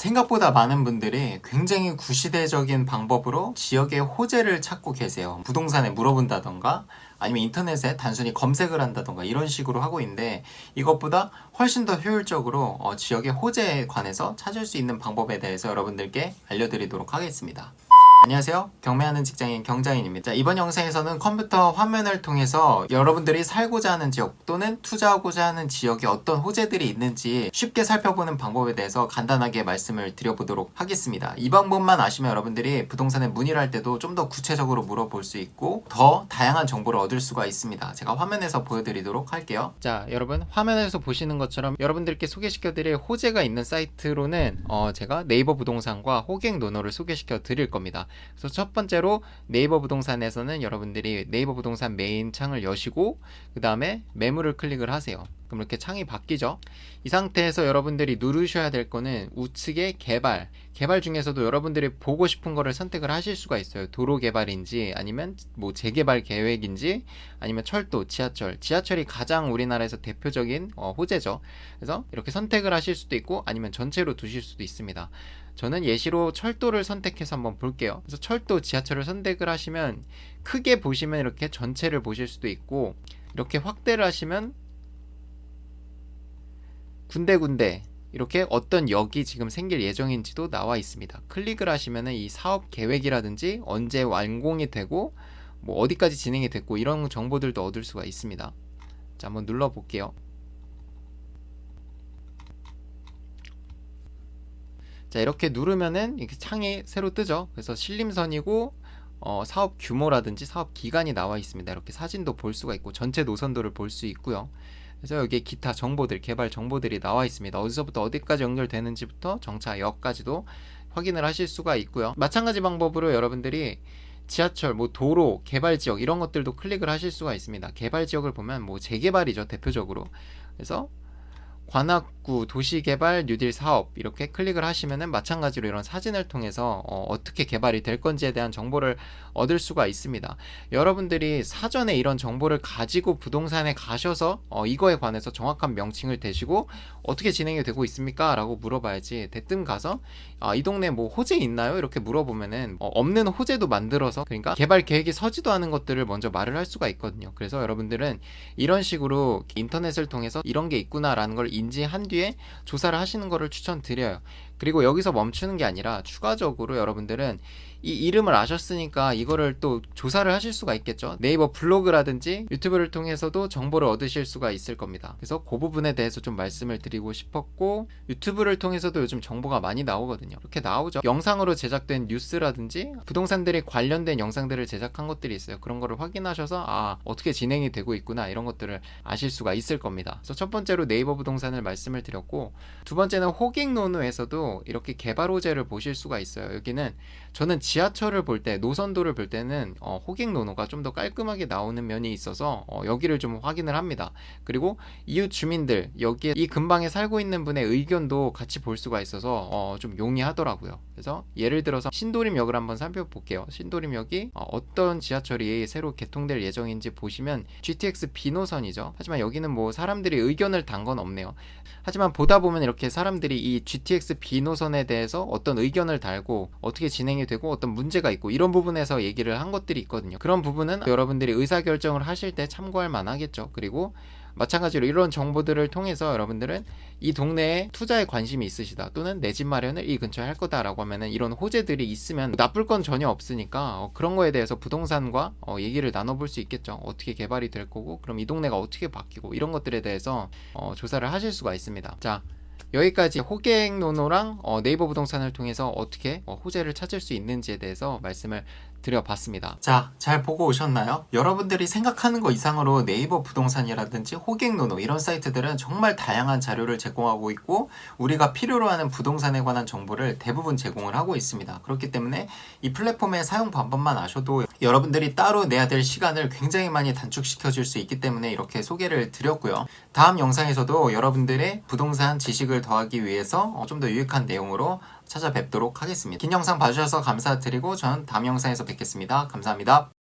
생각보다 많은 분들이 굉장히 구시대적인 방법으로 지역의 호재를 찾고 계세요. 부동산에 물어본다던가 아니면 인터넷에 단순히 검색을 한다던가 이런 식으로 하고 있는데, 이것보다 훨씬 더 효율적으로 지역의 호재에 관해서 찾을 수 있는 방법에 대해서 여러분들께 알려드리도록 하겠습니다. 안녕하세요. 경매하는 직장인 경장인입니다. 이번 영상에서는 컴퓨터 화면을 통해서 여러분들이 살고자 하는 지역 또는 투자하고자 하는 지역에 어떤 호재들이 있는지 쉽게 살펴보는 방법에 대해서 간단하게 말씀을 드려보도록 하겠습니다. 이 방법만 아시면 여러분들이 부동산에 문의를 할 때도 좀 더 구체적으로 물어볼 수 있고 더 다양한 정보를 얻을 수가 있습니다. 제가 화면에서 보여드리도록 할게요. 자, 여러분 화면에서 보시는 것처럼 여러분들께 소개시켜드릴 호재가 있는 사이트로는 제가 네이버 부동산과 호갱노노를 소개시켜 드릴 겁니다. 그래서 첫 번째로 네이버 부동산에서는 여러분들이 네이버 부동산 메인 창을 여시고 그 다음에 매물을 클릭을 하세요. 그럼 이렇게 창이 바뀌죠. 이 상태에서 여러분들이 누르셔야 될 거는 우측의 개발 중에서도 여러분들이 보고 싶은 거를 선택을 하실 수가 있어요. 도로 개발인지 아니면 뭐 재개발 계획인지 아니면 철도, 지하철이 가장 우리나라에서 대표적인 호재죠. 그래서 이렇게 선택을 하실 수도 있고 아니면 전체로 두실 수도 있습니다. 저는 예시로 철도를 선택해서 한번 볼게요. 그래서 철도, 지하철을 선택을 하시면 크게 보시면 이렇게 전체를 보실 수도 있고, 이렇게 확대를 하시면 군데군데 이렇게 어떤 역이 지금 생길 예정인지도 나와 있습니다. 클릭을 하시면 이 사업 계획이라든지 언제 완공이 되고 뭐 어디까지 진행이 됐고 이런 정보들도 얻을 수가 있습니다. 자, 한번 눌러 볼게요. 자, 이렇게 누르면은 이렇게 창이 새로 뜨죠. 그래서 신림선이고 사업 규모라든지 사업 기간이 나와 있습니다. 이렇게 사진도 볼 수가 있고 전체 노선도를 볼 수 있고요. 그래서 여기에 기타 정보들, 개발 정보들이 나와 있습니다. 어디서부터 어디까지 연결되는지부터 정차역까지도 확인을 하실 수가 있고요. 마찬가지 방법으로 여러분들이 지하철, 뭐 도로, 개발지역 이런 것들도 클릭을 하실 수가 있습니다. 개발지역을 보면 뭐 재개발이죠, 대표적으로. 그래서 관악구 도시개발 뉴딜 사업 이렇게 클릭을 하시면은 마찬가지로 이런 사진을 통해서 어떻게 개발이 될 건지에 대한 정보를 얻을 수가 있습니다. 여러분들이 사전에 이런 정보를 가지고 부동산에 가셔서 이거에 관해서 정확한 명칭을 대시고 어떻게 진행이 되고 있습니까? 라고 물어봐야지, 대뜸 가서 이 동네 뭐 호재 있나요? 이렇게 물어보면은 없는 호재도 만들어서, 그러니까 개발 계획이 서지도 않은 것들을 먼저 말을 할 수가 있거든요. 그래서 여러분들은 이런 식으로 인터넷을 통해서 이런 게 있구나라는 걸 인지한 뒤에 조사를 하시는 것을 추천드려요. 그리고 여기서 멈추는 게 아니라 추가적으로 여러분들은 이 이름을 아셨으니까 이거를 또 조사를 하실 수가 있겠죠. 네이버 블로그라든지 유튜브를 통해서도 정보를 얻으실 수가 있을 겁니다. 그래서 그 부분에 대해서 좀 말씀을 드리고 싶었고, 유튜브를 통해서도 요즘 정보가 많이 나오거든요. 이렇게 나오죠. 영상으로 제작된 뉴스라든지 부동산들이 관련된 영상들을 제작한 것들이 있어요. 그런 거를 확인하셔서 어떻게 진행이 되고 있구나 이런 것들을 아실 수가 있을 겁니다. 그래서 첫 번째로 네이버 부동산을 말씀을 드렸고, 두 번째는 호갱노노에서도 이렇게 개발 호재를 보실 수가 있어요. 여기는 저는 지하철을 볼 때, 노선도를 볼 때는 호갱노노가 좀 더 깔끔하게 나오는 면이 있어서 여기를 좀 확인을 합니다. 그리고 이웃 주민들, 여기에 이 근방에 살고 있는 분의 의견도 같이 볼 수가 있어서 좀 용이하더라고요. 그래서 예를 들어서 신도림역을 한번 살펴볼게요. 신도림역이 어떤 지하철이 새로 개통될 예정인지 보시면 GTX B노선이죠. 하지만 여기는 뭐 사람들이 의견을 단 건 없네요. 하지만 보다 보면 이렇게 사람들이 이 GTX B노선에 대해서 어떤 의견을 달고 어떻게 진행이 되고 어떤 문제가 있고 이런 부분에서 얘기를 한 것들이 있거든요. 그런 부분은 여러분들이 의사결정을 하실 때 참고할 만하겠죠. 그리고 마찬가지로 이런 정보들을 통해서 여러분들은 이 동네에 투자에 관심이 있으시다, 또는 내 집 마련을 이 근처에 할 거다라고 하면은 이런 호재들이 있으면 나쁠 건 전혀 없으니까 그런 거에 대해서 부동산과 얘기를 나눠볼 수 있겠죠. 어떻게 개발이 될 거고, 그럼 이 동네가 어떻게 바뀌고 이런 것들에 대해서 조사를 하실 수가 있습니다. 자, 여기까지 호갱노노랑 네이버 부동산을 통해서 어떻게 호재를 찾을 수 있는지에 대해서 말씀을 드려봤습니다. 자, 잘 보고 오셨나요? 여러분들이 생각하는 것 이상으로 네이버 부동산이라든지 호갱노노 이런 사이트들은 정말 다양한 자료를 제공하고 있고, 우리가 필요로 하는 부동산에 관한 정보를 대부분 제공을 하고 있습니다. 그렇기 때문에 이 플랫폼의 사용 방법만 아셔도 여러분들이 따로 내야 될 시간을 굉장히 많이 단축시켜 줄 수 있기 때문에 이렇게 소개를 드렸고요. 다음 영상에서도 여러분들의 부동산 지식을 더하기 위해서 좀 더 유익한 내용으로 찾아뵙도록 하겠습니다. 긴 영상 봐주셔서 감사드리고 저는 다음 영상에서 뵙겠습니다. 감사합니다.